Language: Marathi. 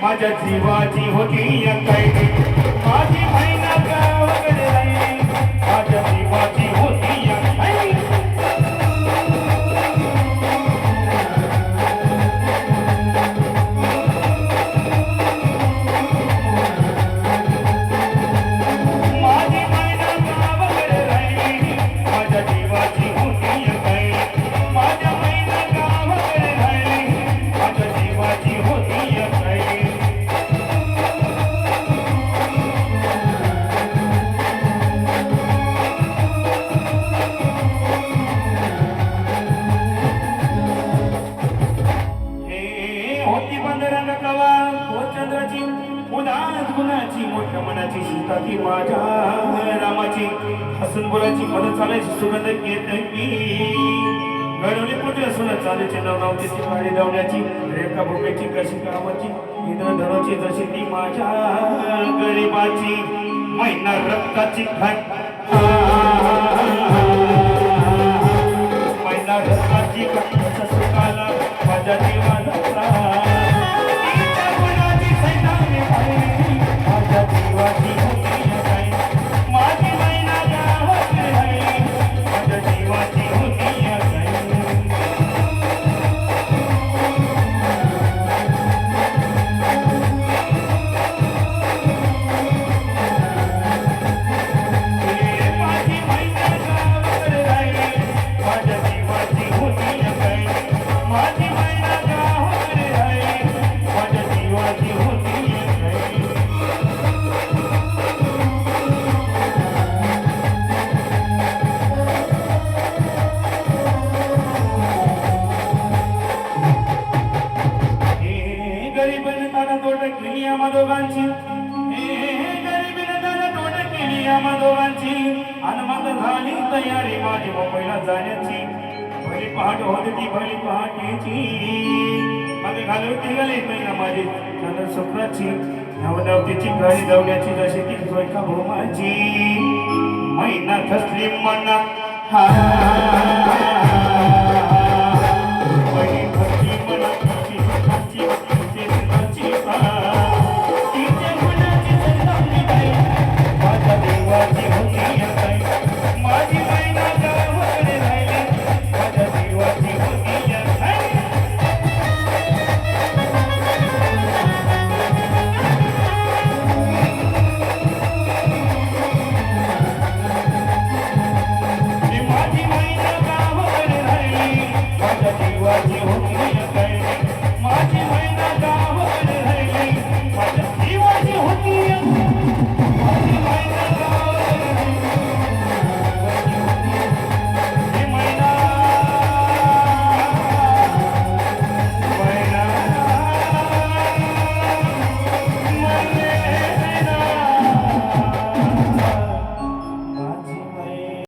माझ्या जीवाची होती या कैरी माझी महिना गावाकडे राहिली माझ्या जीवाची होती या कैरी माझी महिना गावाकडे राहिली माझ्या जीवाची होती या कैरी माझ्या महिना गावाकडे राहिली माझ्या जीवाची होती या कैरी चंद्राची उदास गुणाची मोठ्या मनाची सीता ती माझ्या रामाची हसून बोलाची मदत चालायची सुगंध घेत मी घडवली पुढे सुना चालायची नवनावतीची गाडी धावण्याची रेखा भूमीची कशी कामाची इंद्रधनुची जशी ती माझ्या गरीबाची महिना रक्ताची खाण महिना रक्ताची खाण सुखाला माझ्या जीवाला माझ्या जीवाची होती या कैरी माझी महिना गावाकडे राहिली माझ्या जीवाची होती या कैरी माझी महिना गावाकडे राहिली माझ्या जीवाची होती या कैरी माझी महिना गावाकडे राहिली माझ्या जीवाची होती या कैरी गरीबीने ताना तोड केली आम्हा दोघांची गरीबीने ताना तोड केली आम्हा दोघांची अनुमत झाली तयारी माझी मुंबईला जाण्याची भली पहाट होती ती भली पहाटेची मग घालवती गेली महिना माझी चंद्र शुक्राची नवनवतीची गाडी दवड्याची जशी ती सोयका भूमाची महिना खसली मना हा